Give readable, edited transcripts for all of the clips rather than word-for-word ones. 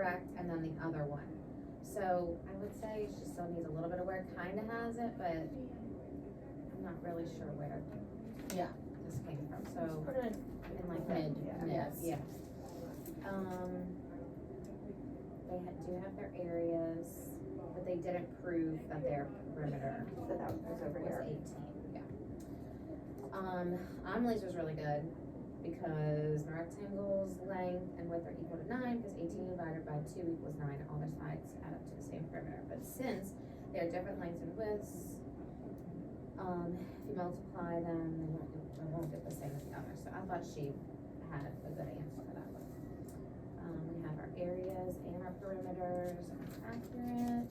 correct, and then the other one. So I would say she still needs a little bit of work, kinda has it, but I'm not really sure where Yeah. this came from, so. Put it In like mid, that, yes. yeah. They do have their areas, but they didn't prove that their perimeter So that was over was here. 18, yeah. Amelie's was really good because the rectangle's length and width are equal to 9, because 18 divided by 2 equals 9, all their sides add up to the same perimeter. But since they're different lengths and widths, if you multiply them, they won't get the same as the other. So I thought she had a good answer for that one. We have our areas and our perimeters are accurate.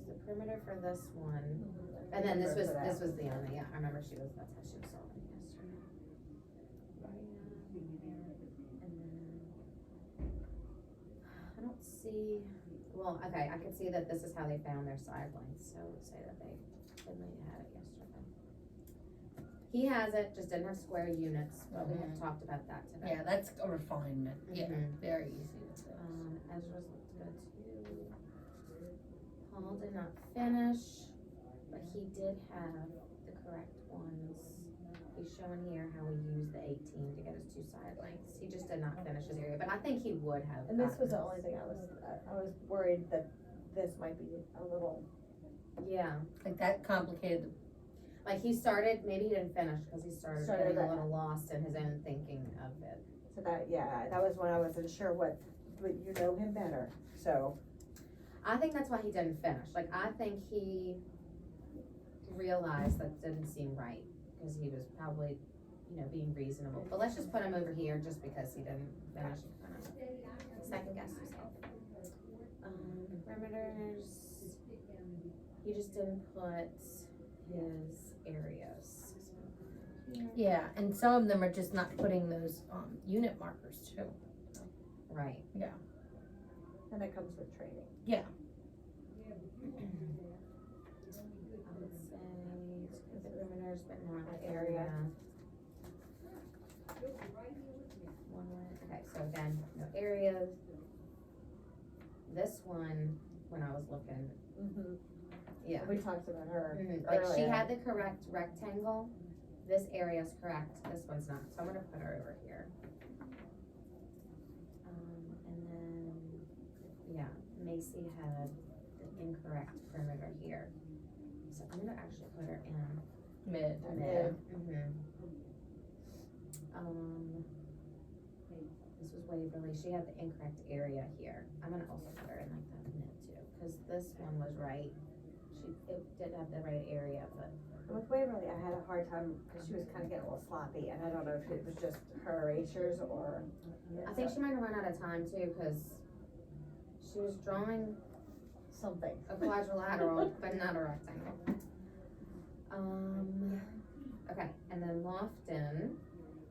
The perimeter for this one, and then this was the only, yeah, I remember that's how she was solving yesterday. And then, I don't see, well, okay, I can see that this is how they found their side lengths, so I would say that they had it yesterday. He has it, just didn't have square units, but we have talked about that today. Yeah, that's a refinement. Yeah, very easy with this. Ezra's looked good too. Paul did not finish, but he did have the correct ones. He's showing here how he used the 18 to get his 2 side lengths. He just did not finish his area, but I think he would have. And this was the only thing I was worried that this might be a little. Yeah. Like that complicated. Like he started, maybe he didn't finish because he started getting that. a little lost in his own thinking of it. So that was when I wasn't sure what you know him better, so. I think that's why he didn't finish. Like, I think he realized that didn't seem right because he was probably, being reasonable. But let's just put him over here just because he didn't finish. Second guess himself. Perimeters. He just didn't put his areas. Yeah, and some of them are just not putting those unit markers too. Right. Yeah. And that comes with training. Yeah. I would say the perimeters, but not the area. Okay, so again, no areas. This one, when I was looking, yeah. We talked about her. Like she earlier. had the correct rectangle. This area is correct. This one's not. So I'm gonna put her over here. And then, yeah, Macy had the incorrect perimeter here. So I'm gonna actually put her in Mid. mid. This was Waverly. She had the incorrect area here. I'm gonna also put her in like that mid too, because this one was right. It did have the right area, but. With Waverly, I had a hard time because she was kind of getting a little sloppy, and I don't know if it was just her erasures or. I think she might have run out of time too, because she was drawing Something. a quadrilateral, but not a rectangle. Okay, and then Lofton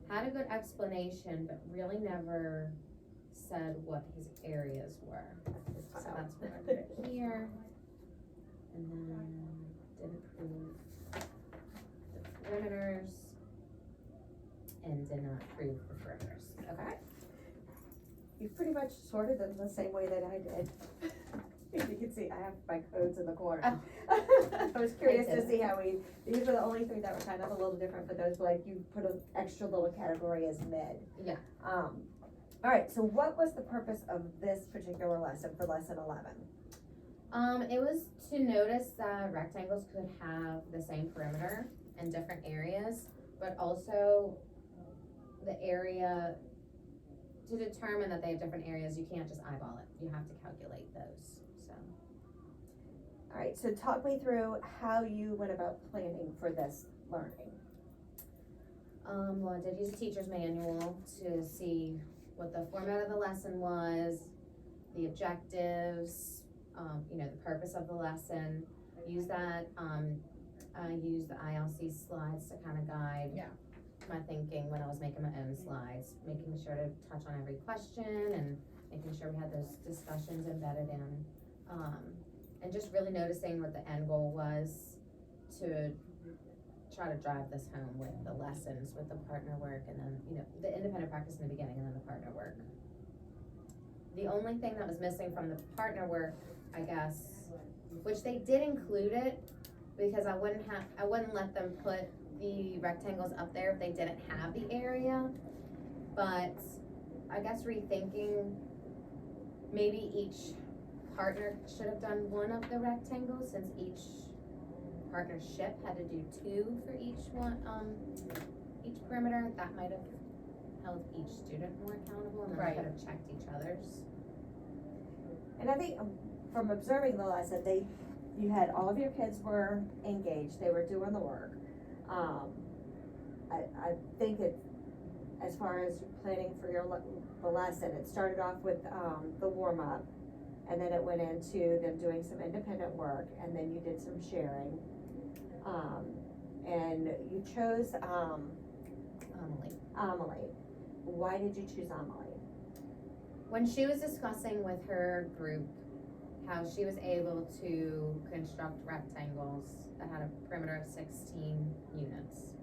had a good explanation, but really never said what his areas were. So that's what I put here. And then didn't prove the perimeters and did not prove the perimeters. Okay. You pretty much sorted them the same way that I did. If you can see, I have my codes in the corner. I was curious to see how these were the only 3 that were kind of a little different, but those were like, you put an extra little category as mid. Yeah. All right, so what was the purpose of this particular lesson for lesson 11? It was to notice that rectangles could have the same perimeter in different areas, but also the area, to determine that they have different areas, you can't just eyeball it. You have to calculate those, so. All right, so talk me through how you went about planning for this learning. Well, I did use a teacher's manual to see what the format of the lesson was, the objectives, the purpose of the lesson. Use that, I used the ILC slides to kind of guide my thinking when I was making my own slides, making sure to touch on every question and making sure we had those discussions embedded in, and just really noticing what the end goal was to try to drive this home with the lessons, with the partner work, and then, you know, the independent practice in the beginning and then the partner work. The only thing that was missing from the partner work, I guess, which they did include it, because I wouldn't let them put the rectangles up there if they didn't have the area, but I guess rethinking, maybe each partner should have done one of the rectangles, since each partnership had to do two for each one, each perimeter. That might have held each student more accountable, and then Right. they could have checked each other's. And I think from observing the lesson, you had all of your kids were engaged, they were doing the work. I think as far as planning for the lesson, it started off with, the warm-up, and then it went into them doing some independent work, and then you did some sharing. And you chose, Amelie. Why did you choose Amelie? When she was discussing with her group how she was able to construct rectangles that had a perimeter of 16 units,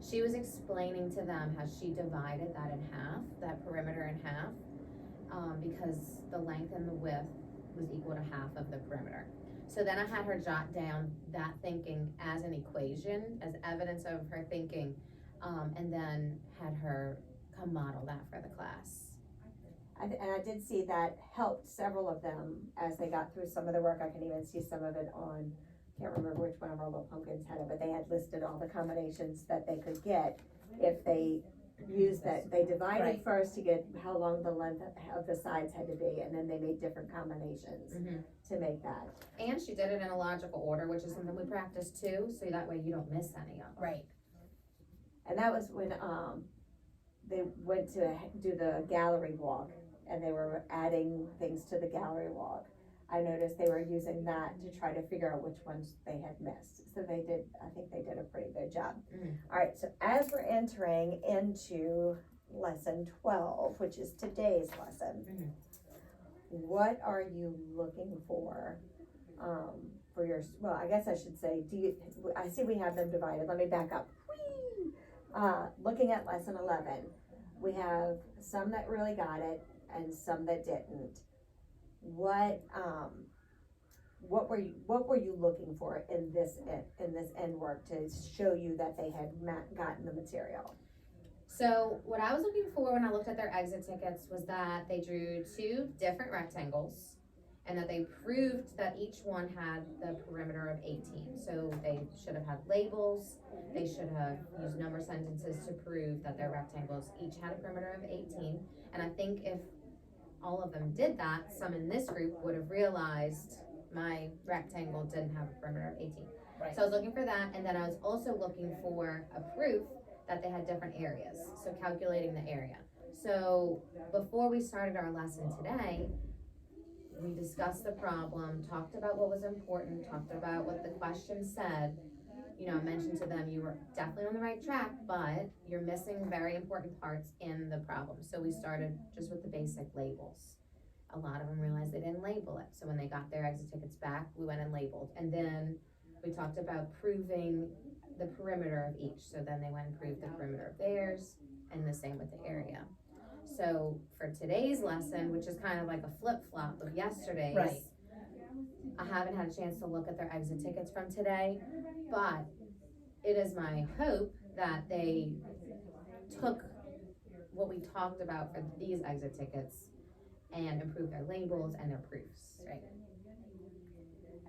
she was explaining to them how she divided that in half, that perimeter in half, because the length and the width was equal to half of the perimeter. So then I had her jot down that thinking as an equation, as evidence of her thinking, and then had her come model that for the class. And I did see that helped several of them as they got through some of the work. I can even see some of it on, can't remember which one of our little pumpkins had it, but they had listed all the combinations that they could get if they used that. They divided Right. first to get how long the length of the sides had to be, and then they made different combinations to make that. And she did it in a logical order, which is something we practice too, so that way you don't miss any of them. Right. And that was when, they went to do the gallery walk, and they were adding things to the gallery walk. I noticed they were using that to try to figure out which ones they had missed. So I think they did a pretty good job. All right, so as we're entering into lesson 12, which is today's lesson, what are you looking for your, well, I guess I should say, I see we have them divided. Let me back up. Whee! Looking at lesson 11, we have some that really got it and some that didn't. What were you looking for in this end work to show you that they had gotten the material? So what I was looking for when I looked at their exit tickets was that they drew two different rectangles, and that they proved that each one had the perimeter of 18. So they should have had labels, they should have used number sentences to prove that their rectangles each had a perimeter of 18. And I think if all of them did that, some in this group would have realized my rectangle didn't have a perimeter of 18. Right. So I was looking for that, and then I was also looking for a proof that they had different areas, so calculating the area. So before we started our lesson today, we discussed the problem, talked about what was important, talked about what the question said. You know, I mentioned to them, you were definitely on the right track, but you're missing very important parts in the problem. So we started just with the basic labels. A lot of them realized they didn't label it. So when they got their exit tickets back, we went and labeled. And then we talked about proving the perimeter of each. So then they went and proved the perimeter of theirs, and the same with the area. So for today's lesson, which is kind of like a flip-flop of yesterday's, Right. I haven't had a chance to look at their exit tickets from today, but it is my hope that they took what we talked about for these exit tickets and improved their labels and their proofs, right?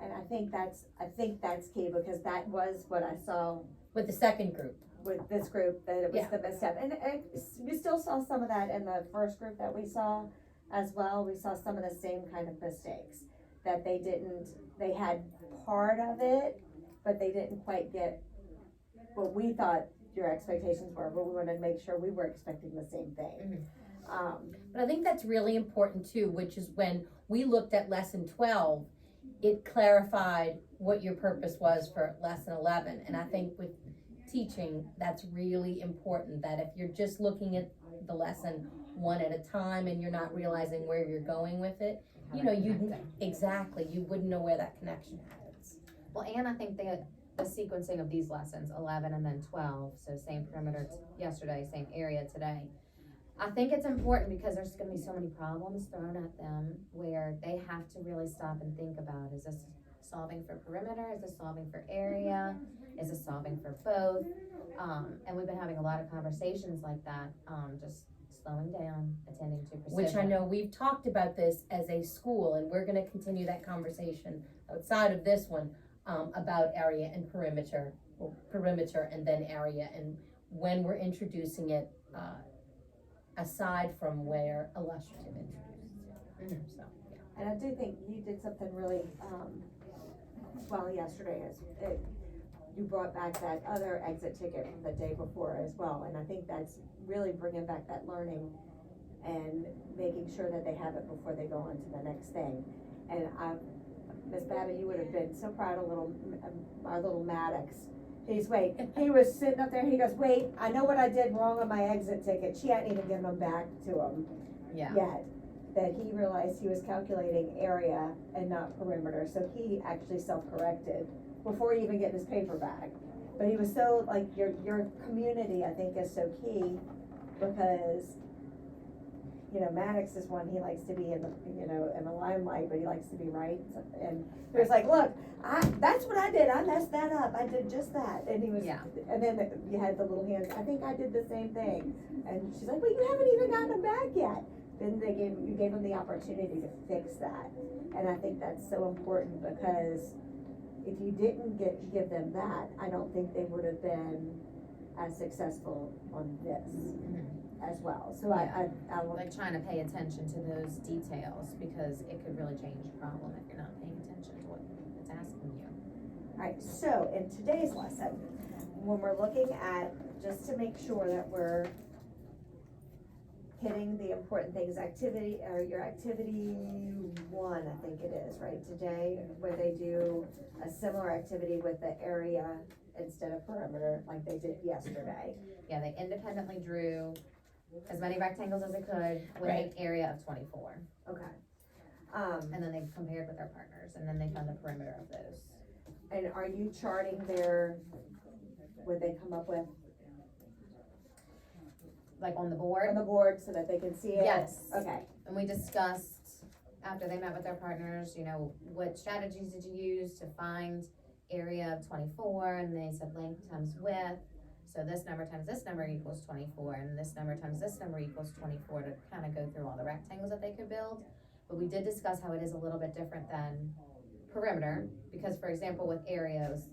And I think that's key, because that was what I saw With the second group. with this group, that it was Yeah. the misstep. And you still saw some of that in the first group that we saw as well. We saw some of the same kind of mistakes, that they had part of it, but they didn't quite get what we thought your expectations were, but we wanted to make sure we were expecting the same thing. But I think that's really important too, which is when we looked at lesson 12, it clarified what your purpose was for lesson 11. And I think with teaching, that's really important, that if you're just looking at the lesson one at a time and you're not realizing where you're going with it, you know, you wouldn't know where that connection happens. Well, and I think that the sequencing of these lessons, 11 and then 12, so same perimeter yesterday, same area today. I think it's important because there's gonna be so many problems thrown at them where they have to really stop and think about, is this solving for perimeter, is this solving for area, is this solving for both? And we've been having a lot of conversations like that, just slowing down, attending to precision. Which I know we've talked about this as a school, and we're gonna continue that conversation outside of this one, about area and perimeter, or perimeter and then area, and when we're introducing it, aside from where illustrative introduces it. Mhm. So, yeah. And I do think you did something really, well yesterday, you brought back that other exit ticket from the day before as well, and I think that's really bringing back that learning and making sure that they have it before they go on to the next thing. And Miss Babbitt, you would have been so proud of our little Maddox. He was sitting up there, he goes, wait, I know what I did wrong on my exit ticket. She hadn't even given them back to him Yeah. yet. That he realized he was calculating area and not perimeter, so he actually self-corrected before he even getting his paper back. But he was so, like, your community, I think, is so key, because, you know, Maddox is one, he likes to be in the limelight, but he likes to be right, and he was like, look, that's what I did, I messed that up, I did just that, and he was, Yeah. and then you had the little hands, I think I did the same thing, and she's like, well, you haven't even gotten them back yet. Then you gave them the opportunity to fix that, and I think that's so important, because if you didn't give them that, I don't think they would have been as successful on this as well. So Yeah. I will, Like trying to pay attention to those details, because it could really change the problem if you're not paying attention to what it's asking you. alright, so in today's lesson, when we're looking at, just to make sure that we're hitting the important things, your activity 1, I think it is, right, today, where they do a similar activity with the area instead of perimeter, like they did yesterday. Yeah, they independently drew as many rectangles as they could with an area of 24. Okay. And then they compared with their partners, and then they found the perimeter of those. And are you charting what they come up with Like on the on board, the board so that they can see it? Yes. Okay, and we discussed, after they met with their partners, what strategies did you use to find area of 24, and they said length times width, so this number times this number equals 24, and this number times this number equals 24, to kind of go through all the rectangles that they could build. But we did discuss how it is a little bit different than perimeter, because for example with area it was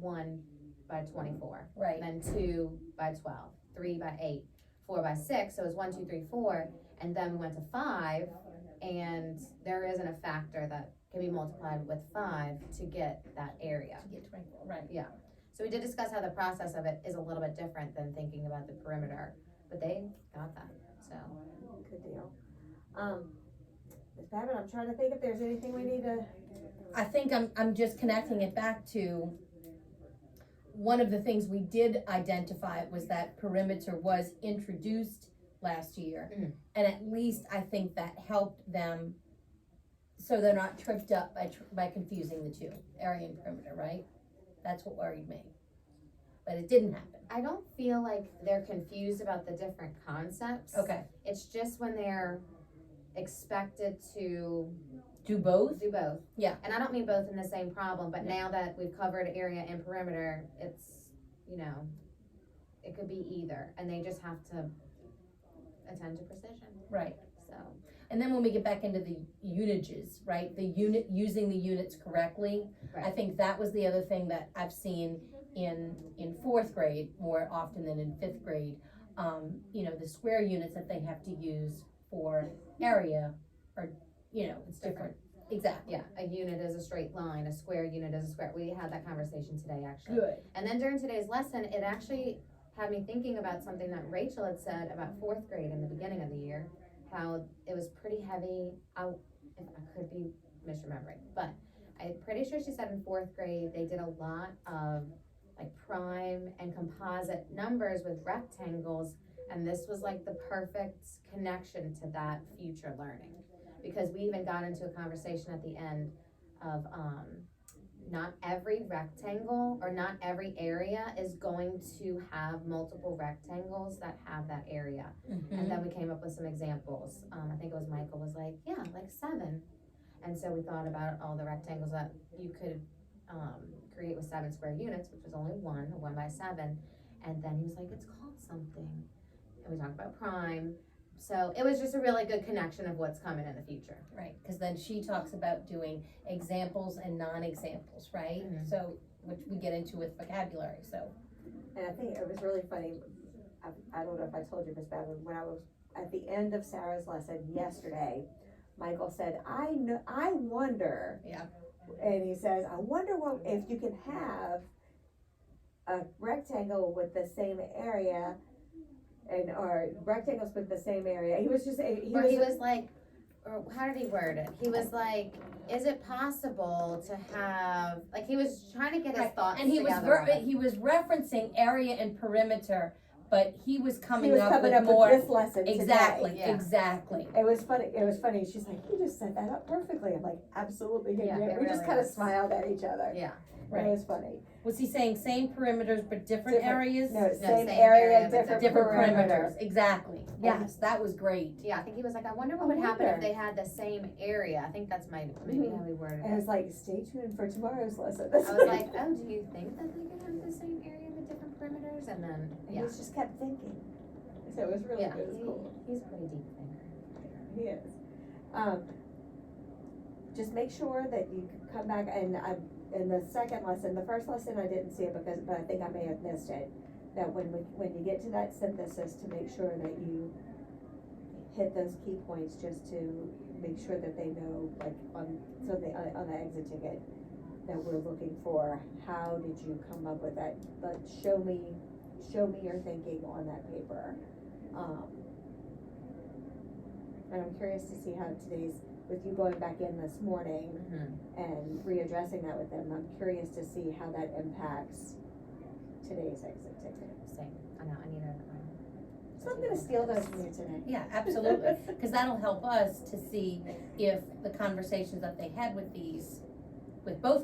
1 by 24, Right. then 2 by 12, 3 by 8, 4 by 6, so it was 1, 2, 3, 4, and then we went to 5, and there isn't a factor that can be multiplied with 5 to get that area. To get 24, right. Yeah, so we did discuss how the process of it is a little bit different than thinking about the perimeter, but they got that, so. good deal. Ms. Babbitt, I'm trying to think if there's anything we need to, I think I'm just connecting it back to one of the things we did identify was that perimeter was introduced last year. Mhm. And at least I think that helped them, so they're not tripped up by confusing the two, area and perimeter, right? That's what worried me. But it didn't happen. I don't feel like they're confused about the different concepts. Okay, It's just when they're expected to do both? do both. Yeah. And I don't mean both in the same problem, but Yeah. now that we've covered area and perimeter, it's, it could be either, and they just have to attend to precision, Right. so. And then when we get back into the unages, right, using the units correctly, I Right. think that was the other thing that I've seen in 4th grade more often than in 5th grade. The square units that they have to use for area are, it's different. Exactly. Yeah, a unit is a straight line, a square unit is a square, we had that conversation today, actually. Good. And then during today's lesson, it actually had me thinking about something that Rachel had said about 4th grade in the beginning of the year, how it was pretty heavy. I could be misremembering, but I'm pretty sure she said in 4th grade, they did a lot of like prime and composite numbers with rectangles, and this was like the perfect connection to that future learning. Because we even got into a conversation at the end of not every rectangle or not every area is going to have multiple rectangles that have that area. And then we came up with some examples. I think it was Michael was like, yeah, like 7. And so we thought about all the rectangles that you could create with 7 square units, which was only 1 by 7. And then he was like, it's called something. And we talked about prime. So it was just a really good connection of what's coming in the future. Right, because then she talks about doing examples and non-examples, right? Mhm. So, which we get into with vocabulary, so. And I think it was really funny, I don't know if I told you this, but when I was at the end of Sarah's lesson yesterday, Michael said, I wonder. Yeah. And he says, I wonder if you can have a rectangle with the same area or rectangles with the same area. He was like, or how did he word it? He was like, is it possible to have, like he was trying to get his thoughts And he together. he was referencing area and perimeter, but he was coming up with with more. this lesson Exactly, today. Yeah. exactly. It was funny. She's like, you just set that up perfectly. I'm like, absolutely. Yeah, it we just really kind of is. smiled at each other. Yeah. Right. It was funny. Was he saying same perimeters but different areas? No, same same area, area, but different perimeter. perimeters, exactly. Yes, that was great. Yeah, I think he was like, I wonder what would happen if they had the same area. I think that's maybe how we worded And I it. was like, stay tuned for tomorrow's lesson. I was like, oh, do you think that they could have the same area with different perimeters? And then, And yeah. he just kept thinking. So it was really Yeah, it was cool. he's a pretty deep thinker. He is. Just make sure that you come back and in the second lesson, the first lesson I didn't see it but I think I may have missed it. That when you get to that synthesis, to make sure that you hit those key points, just to make sure that they know, like on the exit ticket, that we're looking for. How did you come up with that? But show me your thinking on that paper. And I'm curious to see how today's, with you going back in this morning and readdressing that with them, I'm curious to see how that impacts today's exit ticket. Same. I know, I need to. So I'm gonna steal those from you today. Yeah, absolutely, because that'll help us to see if the conversations that they had with both